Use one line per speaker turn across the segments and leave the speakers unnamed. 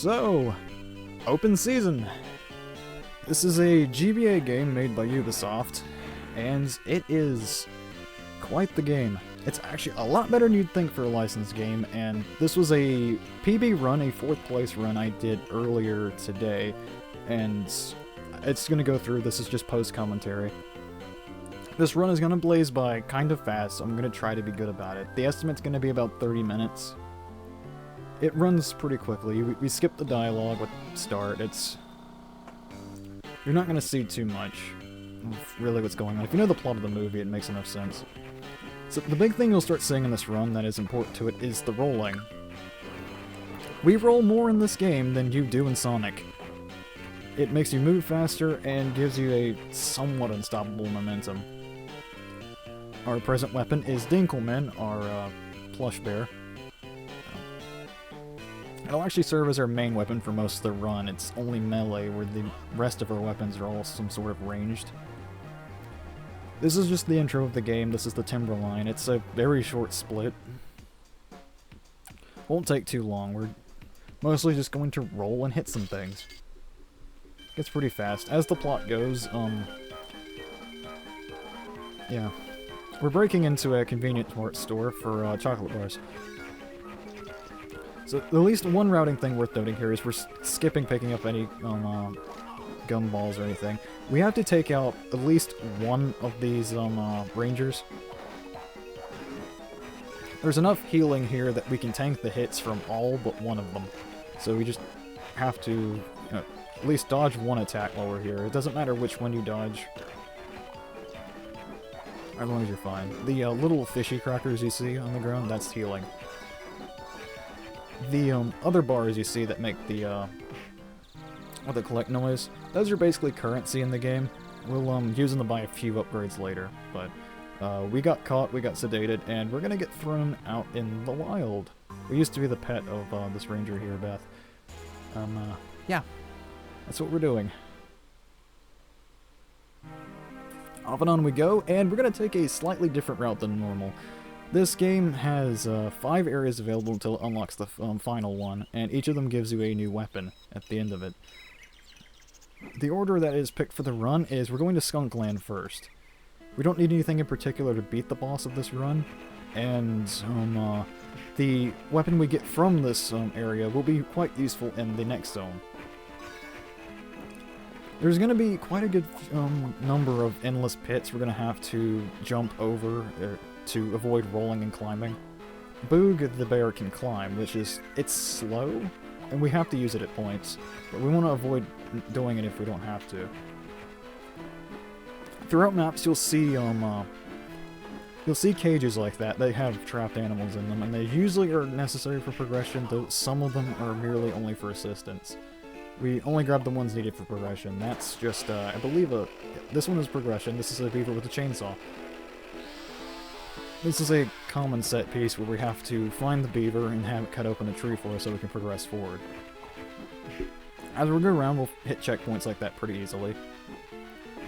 So, open season. This is a GBA game made by Ubisoft, and it is quite the game. It's actually a lot better than you'd think for a licensed game, and this was a PB run, a 4th place run I did earlier today, and it's going to go through. This is just post-commentary. This run is going to blaze by kind of fast, so I'm going to try to be good about it. The estimate's going to be about 30 minutes. It runs pretty quickly. We skip the dialogue with start. You're not going to see too much of really what's going on. If you know the plot of the movie, it makes enough sense. So the big thing you'll start seeing in this run that is important to it is the rolling. We roll more in this game than you do in Sonic. It makes you move faster and gives you a somewhat unstoppable momentum. Our present weapon is Dinkelman, our plush bear. It'll actually serve as our main weapon for most of the run. It's only melee, where the rest of our weapons are all some sort of ranged. This is just the intro of the game. This is the Timberline. It's a very short split. Won't take too long. We're mostly just going to roll and hit some things. Gets pretty fast. As the plot goes, yeah. We're breaking into a convenience store for chocolate bars. So, the least one routing thing worth noting here is we're skipping picking up any gumballs or anything. We have to take out at least one of these rangers. There's enough healing here that we can tank the hits from all but one of them. So we just have to at least dodge one attack while we're here. It doesn't matter which one you dodge, as long as you're fine. The little fishy crackers you see on the ground, that's healing. The other bars you see that make the collect noise, those are basically currency in the game. We'll use them to buy a few upgrades later, but we got caught, we got sedated, and we're gonna get thrown out in the wild. We used to be the pet of this ranger here, Beth. Yeah, that's what we're doing. Off and on we go, and we're gonna take a slightly different route than normal. This game has 5 areas available until it unlocks the final one, and each of them gives you a new weapon at the end of it. The order that is picked for the run is we're going to Skunk Land first. We don't need anything in particular to beat the boss of this run, and the weapon we get from this area will be quite useful in the next zone. There's going to be quite a good number of endless pits we're going to have to jump over to avoid rolling and climbing. Boog the bear can climb, it's slow, and we have to use it at points, but we want to avoid doing it if we don't have to. Throughout maps you'll see cages like that. They have trapped animals in them, and they usually are necessary for progression, though some of them are merely only for assistance. We only grab the ones needed for progression. That's just, I believe this one is progression. This is a beaver with a chainsaw. This is a common set piece where we have to find the beaver and have it cut open a tree for us so we can progress forward. As we go around, we'll hit checkpoints like that pretty easily.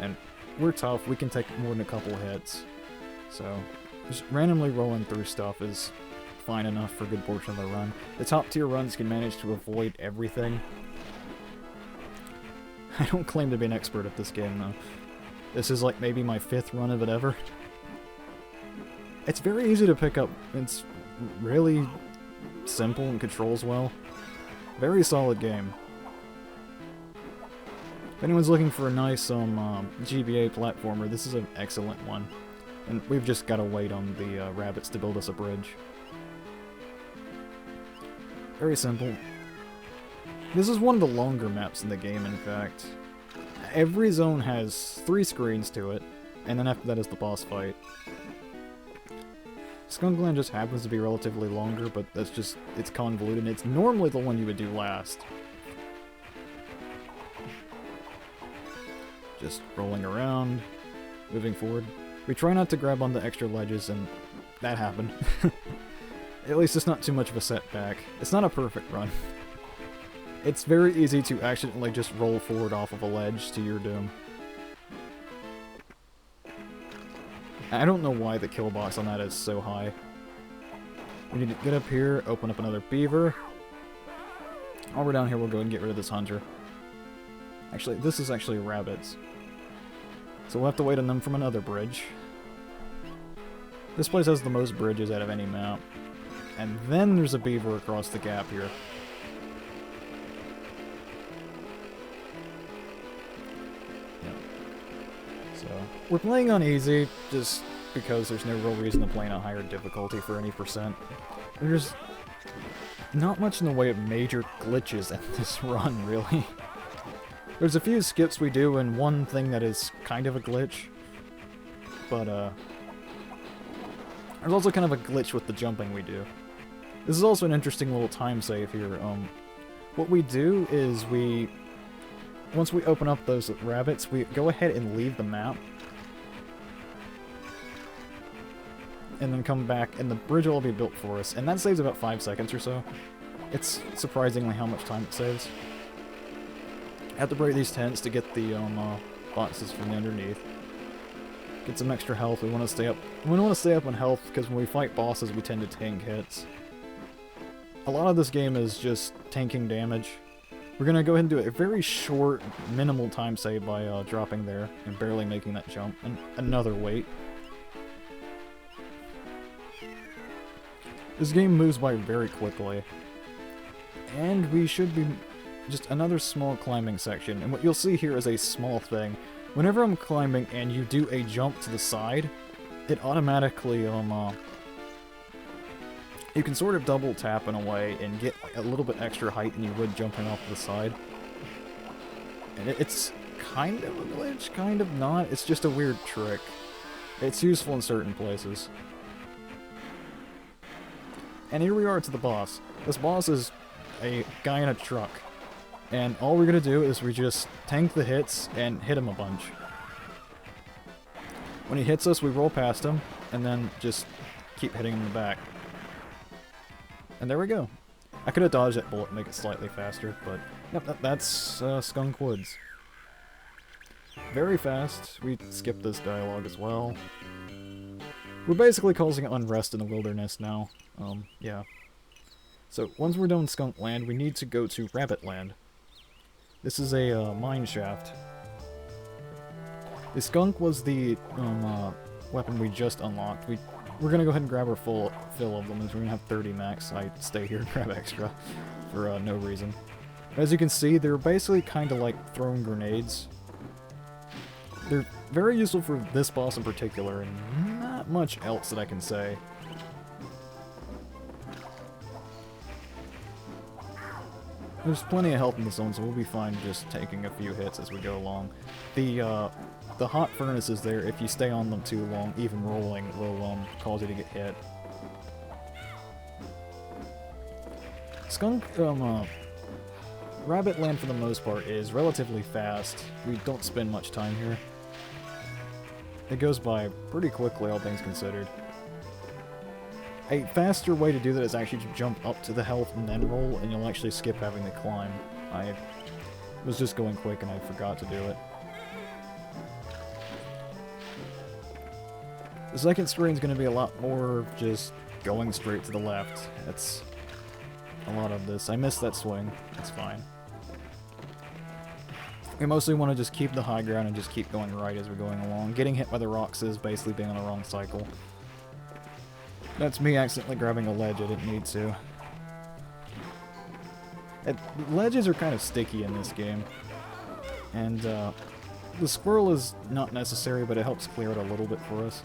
And we're tough, we can take more than a couple hits. So, just randomly rolling through stuff is fine enough for a good portion of the run. The top tier runs can manage to avoid everything. I don't claim to be an expert at this game, though. This is like maybe my 5th run of it ever. It's very easy to pick up. It's really simple and controls well. Very solid game. If anyone's looking for a nice GBA platformer, this is an excellent one. And we've just got to wait on the rabbits to build us a bridge. Very simple. This is one of the longer maps in the game, in fact. Every zone has 3 screens to it, and then after that is the boss fight. Skunk Land just happens to be relatively longer, but that's just, it's convoluted, and it's normally the one you would do last. Just rolling around, moving forward. We try not to grab onto extra ledges, and that happened. At least it's not too much of a setback. It's not a perfect run. It's very easy to accidentally just roll forward off of a ledge to your doom. I don't know why the kill box on that is so high. We need to get up here, open up another beaver. While we're down here, we'll go and get rid of this hunter. Actually, this is actually rabbits. So we'll have to wait on them from another bridge. This place has the most bridges out of any map. And then there's a beaver across the gap here. Yeah. So, we're playing on easy, just because there's no real reason to play on a higher difficulty for any percent. There's not much in the way of major glitches in this run, really. There's a few skips we do and one thing that is kind of a glitch. But, there's also kind of a glitch with the jumping we do. This is also an interesting little time save here. What we do is once we open up those rabbits, we go ahead and leave the map. And then come back, and the bridge will be built for us. And that saves about 5 seconds or so. It's surprisingly how much time it saves. I have to break these tents to get the boxes from underneath. Get some extra health. We want to stay up. We want to stay up on health because when we fight bosses, we tend to tank hits. A lot of this game is just tanking damage. We're gonna go ahead and do a very short, minimal time save by dropping there and barely making that jump. And another wait. This game moves by very quickly. And we should be just another small climbing section. And what you'll see here is a small thing. Whenever I'm climbing and you do a jump to the side, it automatically, you can sort of double tap in a way and get a little bit extra height than you would jumping off the side. And it's kind of a glitch, kind of not. It's just a weird trick. It's useful in certain places. And here we are to the boss. This boss is a guy in a truck. And all we're gonna do is we just tank the hits and hit him a bunch. When he hits us, we roll past him, and then just keep hitting him in the back. And there we go. I could have dodged that bullet and make it slightly faster, but yep, that's Skunk Woods. Very fast. We skipped this dialogue as well. We're basically causing unrest in the wilderness now. Yeah. So, once we're done with Skunk Land, we need to go to Rabbit Land. This is a mine shaft. The skunk was the weapon we just unlocked. We're gonna go ahead and grab our full fill of them, as we're gonna have 30 max. I stay here and grab extra for no reason. As you can see, they're basically kind of like throwing grenades. They're very useful for this boss in particular, and not much else that I can say. There's plenty of health in the zone, so we'll be fine just taking a few hits as we go along. The hot furnace is there. If you stay on them too long, even rolling will cause you to get hit. Skunk, Rabbit Land for the most part is relatively fast. We don't spend much time here. It goes by pretty quickly, all things considered. A faster way to do that is actually to jump up to the health and then roll, and you'll actually skip having to climb. I was just going quick and I forgot to do it. The second screen is going to be a lot more just going straight to the left. That's a lot of this. I missed that swing. That's fine. We mostly want to just keep the high ground and just keep going right as we're going along. Getting hit by the rocks is basically being on the wrong cycle. That's me accidentally grabbing a ledge I didn't need to. Ledges are kind of sticky in this game. And the squirrel is not necessary, but it helps clear it a little bit for us.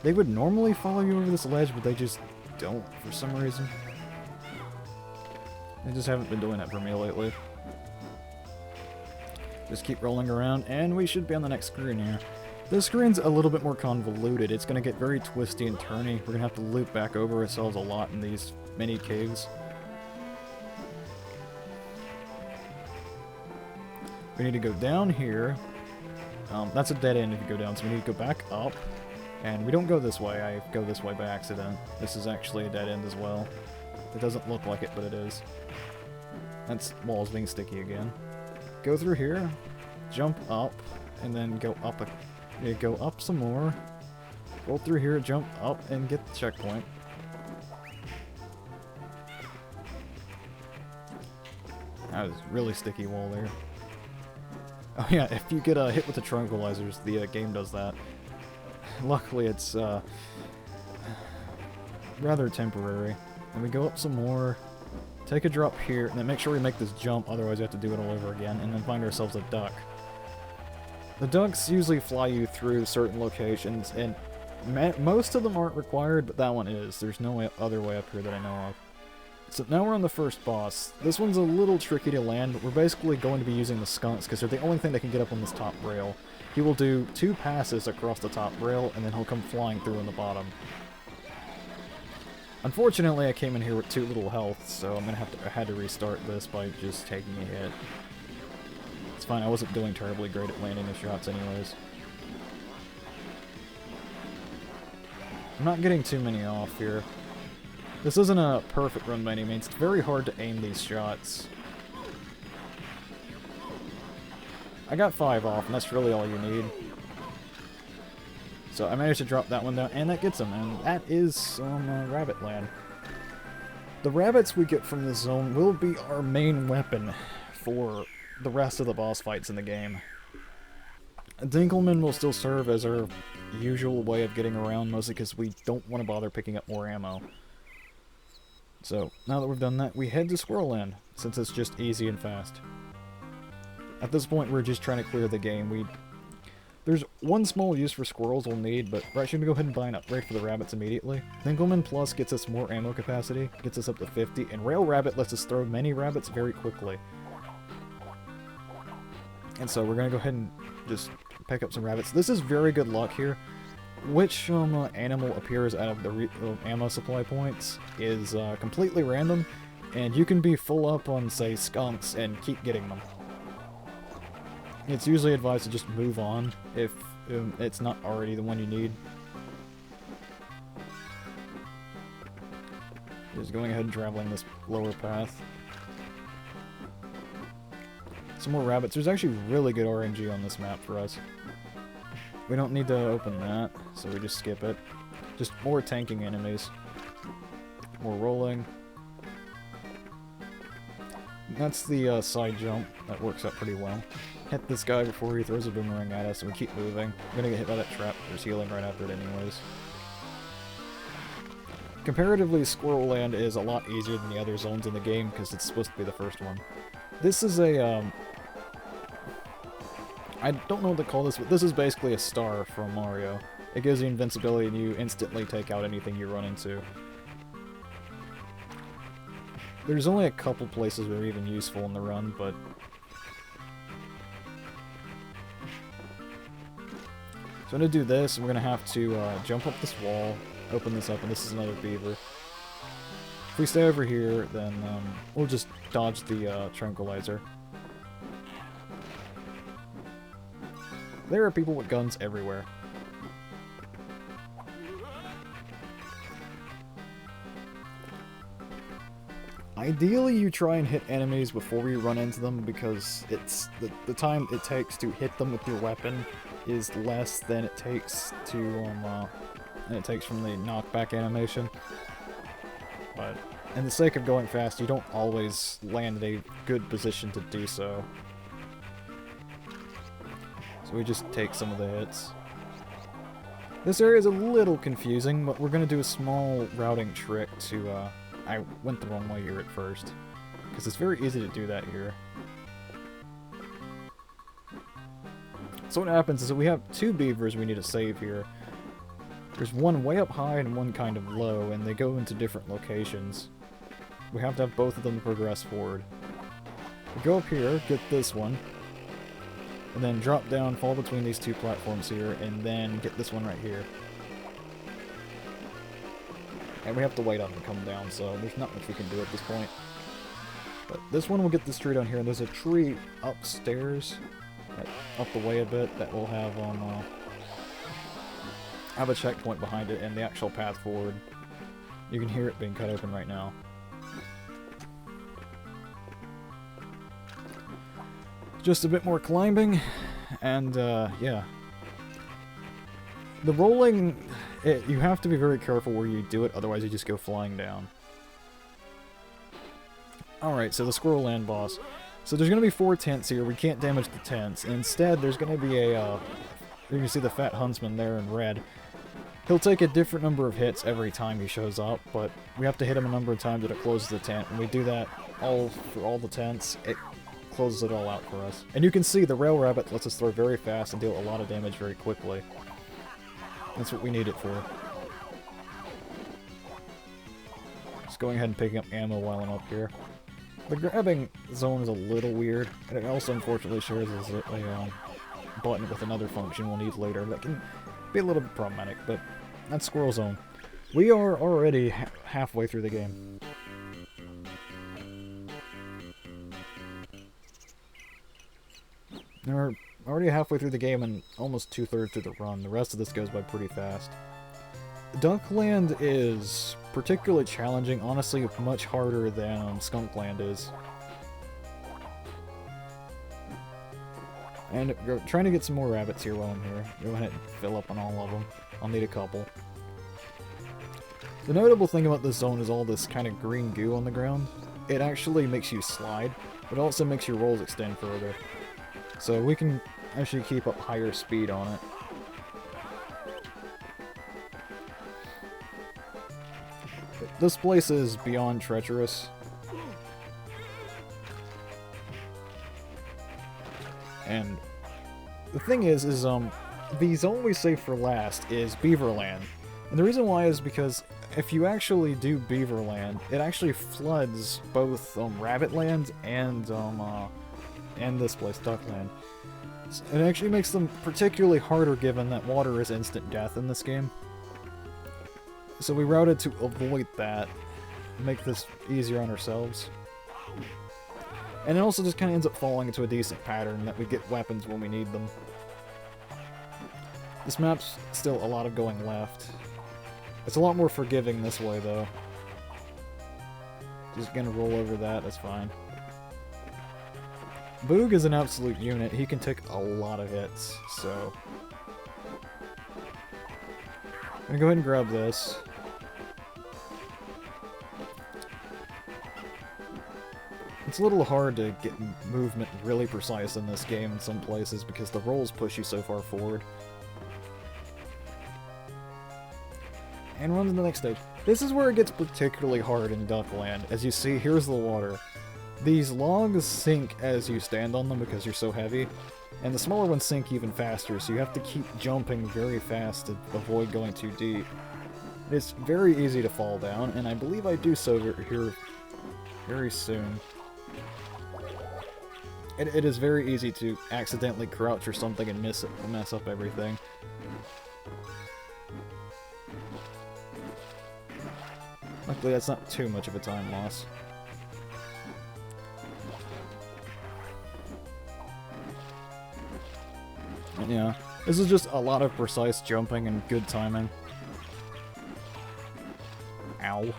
They would normally follow you over this ledge, but they just don't for some reason. They just haven't been doing that for me lately. Just keep rolling around, and we should be on the next screen here. This screen's a little bit more convoluted. It's going to get very twisty and turny. We're going to have to loop back over ourselves a lot in these mini caves. We need to go down here. That's a dead end if you go down, so we need to go back up. And we don't go this way. I go this way by accident. This is actually a dead end as well. It doesn't look like it, but it is. That's walls being sticky again. Go through here, jump up, and then go up go up some more. Go through here, jump up, and get the checkpoint. That was really sticky wall there. Oh yeah, if you get hit with the tranquilizers, the game does that. Luckily, it's rather temporary. And we go up some more, take a drop here, and then make sure we make this jump, otherwise we have to do it all over again, and then find ourselves a duck. The ducks usually fly you through certain locations, and most of them aren't required, but that one is. There's no other way up here that I know of. So now we're on the first boss. This one's a little tricky to land, but we're basically going to be using the skunks because they're the only thing that can get up on this top rail. He will do 2 passes across the top rail, and then he'll come flying through on the bottom. Unfortunately, I came in here with 2 little health, so I had to restart this by just taking a hit. It's fine, I wasn't doing terribly great at landing the shots anyways. I'm not getting too many off here. This isn't a perfect run by any means. It's very hard to aim these shots. I got 5 off, and that's really all you need. So I managed to drop that one down, and that gets him, and that is some rabbit land. The rabbits we get from this zone will be our main weapon for the rest of the boss fights in the game. Dinkelman will still serve as our usual way of getting around, mostly because we don't want to bother picking up more ammo. So, now that we've done that, we head to Squirrel Land, since it's just easy and fast. At this point, we're just trying to clear the game. There's one small use for squirrels we'll need, but we're actually going to go ahead and buy an upgrade for the rabbits immediately. Dinkelman Plus gets us more ammo capacity, gets us up to 50, and Rail Rabbit lets us throw many rabbits very quickly. And so we're going to go ahead and just pick up some rabbits. This is very good luck here. Which animal appears out of the ammo supply points is completely random, and you can be full up on, say, skunks and keep getting them. It's usually advised to just move on if it's not already the one you need. Just going ahead and traveling this lower path. Some more rabbits. There's actually really good RNG on this map for us. We don't need to open that, so we just skip it. Just more tanking enemies. More rolling. That's the side jump. That works out pretty well. Hit this guy before he throws a boomerang at us, and we keep moving. We're gonna get hit by that trap. There's healing right after it anyways. Comparatively, Squirrel Land is a lot easier than the other zones in the game, because it's supposed to be the first one. This is a, I don't know what to call this, but this is basically a star from Mario. It gives you invincibility and you instantly take out anything you run into. There's only a couple places that are even useful in the run, but... So I'm going to do this, and we're going to have to jump up this wall, open this up, and this is another beaver. If we stay over here, then we'll just dodge the tranquilizer. There are people with guns everywhere. Ideally, you try and hit enemies before you run into them, because it's the time it takes to hit them with your weapon is less than it takes to from the knockback animation. But in the sake of going fast, you don't always land in a good position to do so. So we just take some of the hits. This area is a little confusing, but we're going to do a small routing trick to... I went the wrong way here at first, because it's very easy to do that here. So what happens is that we have 2 beavers we need to save here. There's one way up high and one kind of low, and they go into different locations. We have to have both of them to progress forward. We go up here, get this one, and then drop down, fall between these 2 platforms here, and then get this one right here. And we have to wait on them to come down, so there's not much we can do at this point. But this one will get this tree down here, and there's a tree upstairs, up the way a bit, that will have a checkpoint behind it and the actual path forward. You can hear it being cut open right now. Just a bit more climbing, and yeah. The rolling, you have to be very careful where you do it, otherwise you just go flying down. Alright, so the Squirrel Land boss. So there's going to be 4 tents here. We can't damage the tents. Instead, there's going to be a, you can see the fat huntsman there in red. He'll take a different number of hits every time he shows up, but we have to hit him a number of times that it closes the tent. When we do that for all the tents, it closes it all out for us. And you can see the rail rabbit lets us throw very fast and deal a lot of damage very quickly. That's what we need it for. Just going ahead and picking up ammo while I'm up here. The grabbing zone is a little weird, and it also unfortunately shares a button with another function we'll need later that can be a little bit problematic, but that's Squirrel Zone. We are already halfway through the game. We're already halfway through the game and almost 2/3 through the run. The rest of this goes by pretty fast. Duckland is particularly challenging, honestly much harder than Skunkland is. And trying to get some more rabbits here while I'm here. Go ahead and fill up on all of them. I'll need a couple. The notable thing about this zone is all this kind of green goo on the ground. It actually makes you slide, but it also makes your rolls extend further. So we can actually keep up higher speed on it. This place is beyond treacherous. And the thing is the zone we save for last is Beaverland. And the reason why is because if you actually do Beaverland, it actually floods both Rabbitland and this place, Duckland. It actually makes them particularly harder given that water is instant death in this game. So we routed to avoid that, make this easier on ourselves. And it also just kind of ends up falling into a decent pattern that we get weapons when we need them. This map's still a lot of going left. It's a lot more forgiving this way, though. Just gonna roll over that, that's fine. Boog is an absolute unit. He can take a lot of hits, so... I'm gonna go ahead and grab this. It's a little hard to get movement really precise in this game in some places because the rolls push you so far forward. And we're on to the next stage. This is where it gets particularly hard in Duckland. As you see, here's the water. These logs sink as you stand on them because you're so heavy, and the smaller ones sink even faster, so you have to keep jumping very fast to avoid going too deep. It's very easy to fall down, and I believe I do so here very soon. It is very easy to accidentally crouch or something and mess up everything. Luckily, that's not too much of a time loss. And yeah, this is just a lot of precise jumping and good timing. Ow.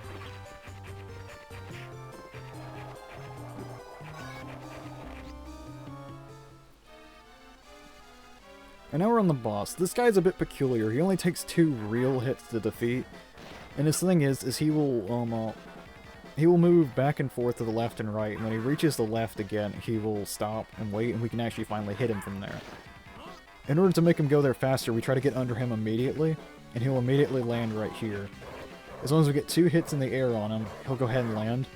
And now we're on the boss. This guy's a bit peculiar. He only takes 2 real hits to defeat. And his thing is he will move back and forth to the left and right, and when he reaches the left again, he will stop and wait, and we can actually finally hit him from there. In order to make him go there faster, we try to get under him immediately, and he'll immediately land right here. As long as we get 2 hits in the air on him, he'll go ahead and land.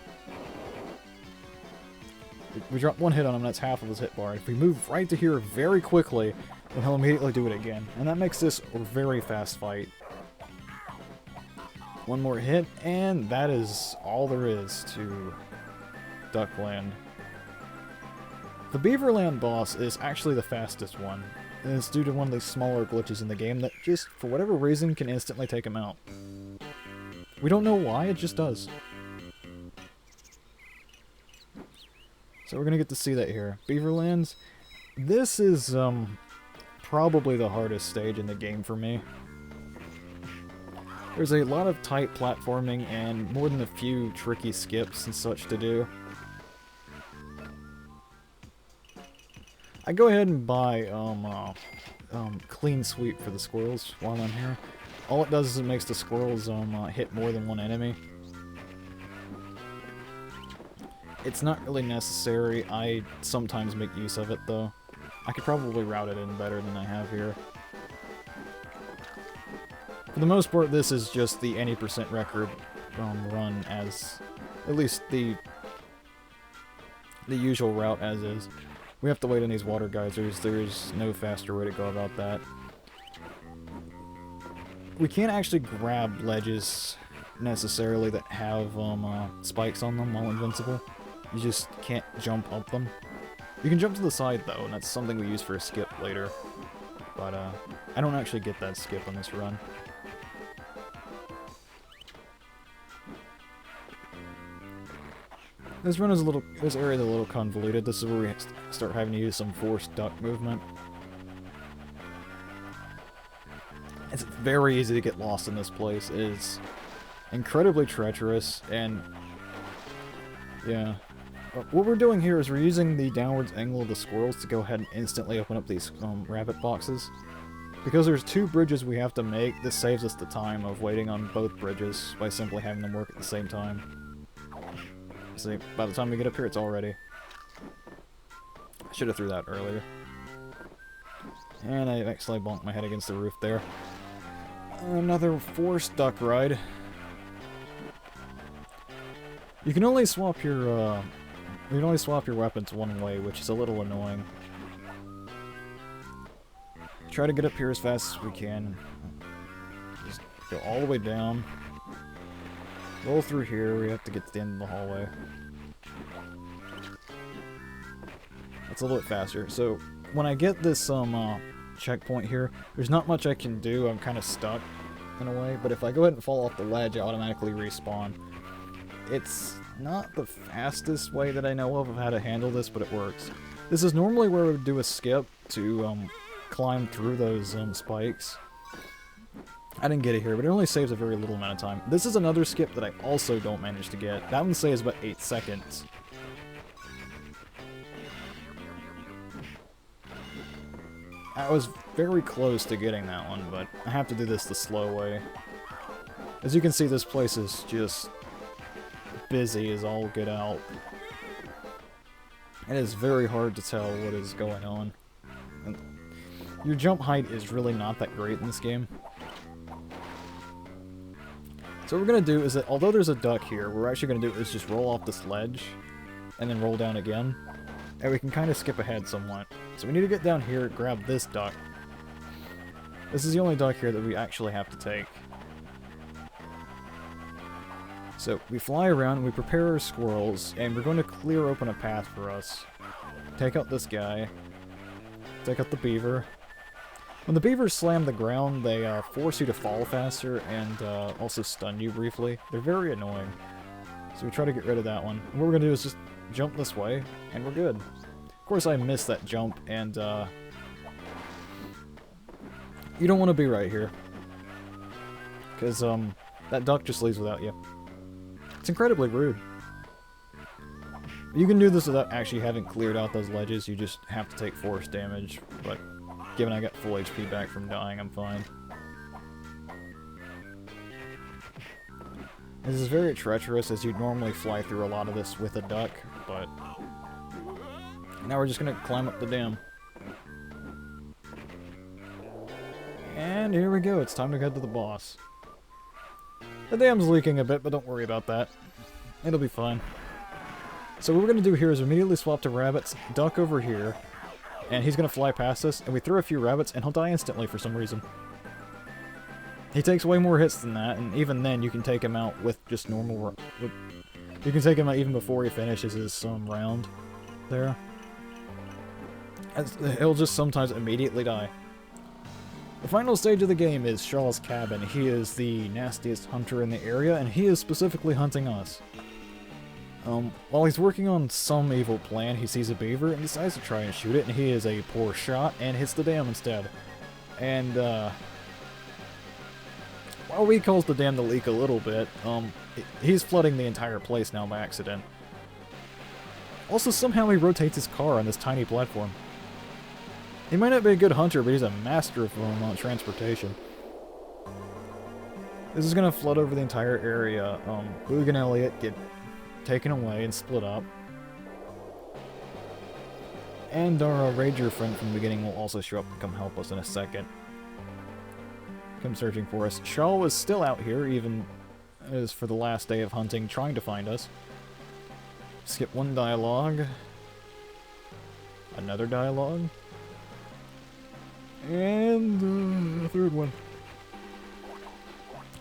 We drop 1 hit on him, that's half of his hit bar. If we move right to here very quickly, then he'll immediately do it again. And that makes this a very fast fight. 1 more hit, and that is all there is to Duckland. The Beaverland boss is actually the fastest one, and it's due to one of these smaller glitches in the game that just, for whatever reason, can instantly take him out. We don't know why, it just does. So we're gonna get to see that here. Beaverlands. This is, probably the hardest stage in the game for me. There's a lot of tight platforming and more than a few tricky skips and such to do. I go ahead and buy clean sweep for the squirrels while I'm here. All it does is it makes the squirrels hit more than 1 enemy. It's not really necessary. I sometimes make use of it, though. I could probably route it in better than I have here. For the most part, this is just the any percent record run as, at least the usual route as is. We have to wait on these water geysers. There's no faster way to go about that. We can't actually grab ledges necessarily that have spikes on them while invincible. You just can't jump up them. You can jump to the side though, and that's something we use for a skip later. But I don't actually get that skip on this run. This run is this area is a little convoluted. This is where we start having to use some forced duck movement. It's very easy to get lost in this place. It is incredibly treacherous, and yeah. What we're doing here is we're using the downwards angle of the squirrels to go ahead and instantly open up these rabbit boxes. Because there's 2 bridges we have to make, this saves us the time of waiting on both bridges by simply having them work at the same time. See, by the time we get up here, it's all ready. I should have threw that earlier. And I accidentally bonked my head against the roof there. Another forced duck ride. You can only swap your weapons one way, which is a little annoying. Try to get up here as fast as we can. Just go all the way down. Roll through here, we have to get to the end of the hallway. That's a little bit faster. So, when I get this checkpoint here, there's not much I can do. I'm kind of stuck in a way, but if I go ahead and fall off the ledge, I automatically respawn. It's not the fastest way that I know of how to handle this, but it works. This is normally where we would do a skip to climb through those spikes. I didn't get it here, but it only saves a very little amount of time. This is another skip that I also don't manage to get. That one saves about 8 seconds. I was very close to getting that one, but I have to do this the slow way. As you can see, this place is just busy as all get out. It is very hard to tell what is going on. And your jump height is really not that great in this game. So what we're going to do is that, although there's a duck here, what we're actually going to do is just roll off this ledge, and then roll down again, and we can kind of skip ahead somewhat. So we need to get down here, grab this duck. This is the only duck here that we actually have to take. So we fly around, we prepare our squirrels, and we're going to clear open a path for us. Take out this guy. Take out the beaver. When the beavers slam the ground, they force you to fall faster and also stun you briefly. They're very annoying. So we try to get rid of that one. And what we're going to do is just jump this way, and we're good. Of course, I missed that jump, and you don't want to be right here. Because that duck just leaves without you. It's incredibly rude. You can do this without actually having cleared out those ledges. You just have to take force damage, but given I got full HP back from dying, I'm fine. This is very treacherous, as you'd normally fly through a lot of this with a duck, but now we're just gonna climb up the dam. And here we go, it's time to head to the boss. The dam's leaking a bit, but don't worry about that. It'll be fine. So what we're going to do here is immediately swap to rabbits, duck over here, and he's going to fly past us, and we throw a few rabbits, and he'll die instantly for some reason. He takes way more hits than that, and even then you can take him out with just normal... You can take him out even before he finishes his round there. He'll just sometimes immediately die. The final stage of the game is Shaw's cabin. He is the nastiest hunter in the area, and he is specifically hunting us. While he's working on some evil plan, he sees a beaver and decides to try and shoot it, and he is a poor shot and hits the dam instead. And, while we caused the dam to leak a little bit, he's flooding the entire place now by accident. Also, somehow he rotates his car on this tiny platform. He might not be a good hunter, but he's a master of transportation. This is gonna flood over the entire area. Boog and Elliot get taken away and split up. And our ranger friend from the beginning will also show up and come help us in a second. Come searching for us. Shaw was still out here, even as for the last day of hunting, trying to find us. Skip one dialogue. Another dialogue. And a third one.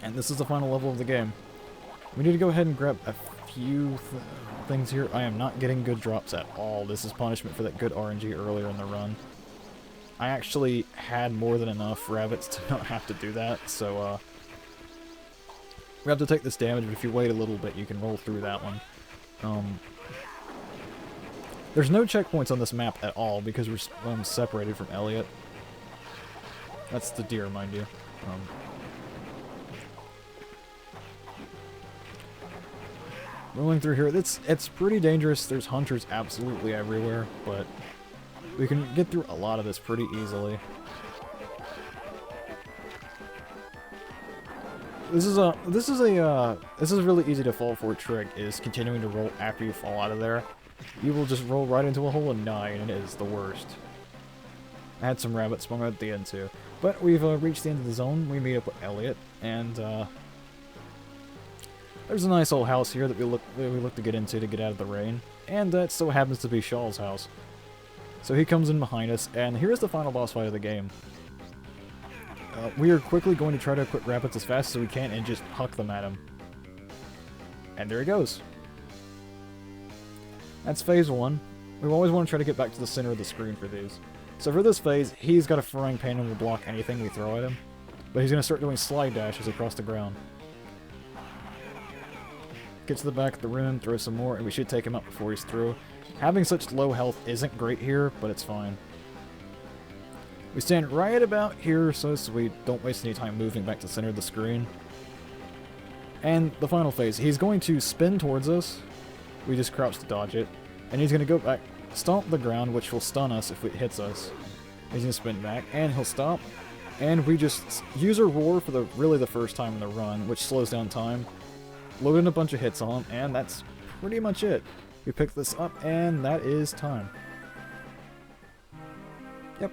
And this is the final level of the game. We need to go ahead and grab a few things here. I am not getting good drops at all. This is punishment for that good RNG earlier in the run. I actually had more than enough rabbits to not have to do that, so we have to take this damage, but if you wait a little bit, you can roll through that one. There's no checkpoints on this map at all because we're separated from Elliot. That's the deer, mind you. Rolling through here, it's pretty dangerous. There's hunters absolutely everywhere, but we can get through a lot of this pretty easily. This is really easy to fall for a trick, is continuing to roll after you fall out of there. You will just roll right into a hole and die, and it is the worst. I had some rabbits spawn at the end too. But we've reached the end of the zone. We meet up with Elliot, and there's a nice old house here that we look to get into to get out of the rain. And that so happens to be Shaw's house. So he comes in behind us, and here's the final boss fight of the game. We are quickly going to try to equip rabbits as fast as we can and just huck them at him. And there he goes. That's phase 1. We always want to try to get back to the center of the screen for these. So for this phase, he's got a frying pan and will block anything we throw at him. But he's going to start doing slide dashes across the ground. Get to the back of the room, throw some more, and we should take him out before he's through. Having such low health isn't great here, but it's fine. We stand right about here so we don't waste any time moving back to the center of the screen. And the final phase, he's going to spin towards us. We just crouch to dodge it. And he's going to go back, stomp the ground, which will stun us if it hits us. He's going to spin back, and he'll stop. And we just use a roar for really the first time in the run, which slows down time. Load in a bunch of hits on him, and that's pretty much it. We pick this up, and that is time. Yep.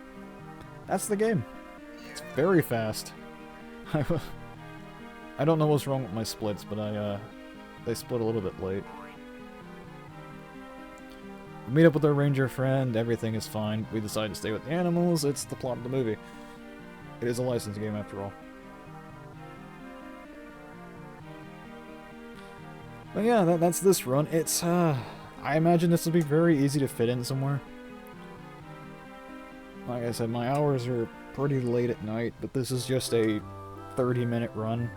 That's the game. It's very fast. I don't know what's wrong with my splits, but they split a little bit late. We meet up with our ranger friend, everything is fine. We decide to stay with the animals, it's the plot of the movie. It is a licensed game after all. But yeah, that's this run. It's, I imagine this will be very easy to fit in somewhere. Like I said, my hours are pretty late at night, but this is just a 30-minute run.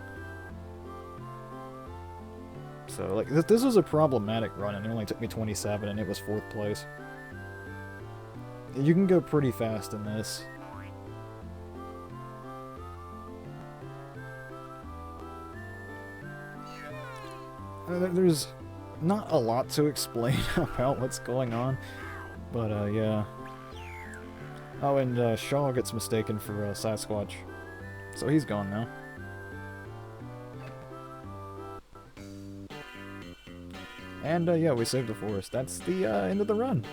So, like, this was a problematic run, and it only took me 27, and it was 4th place. You can go pretty fast in this. There's not a lot to explain about what's going on, but yeah. Oh, and Shaw gets mistaken for Sasquatch, so he's gone now. And yeah, we saved the forest. That's the end of the run.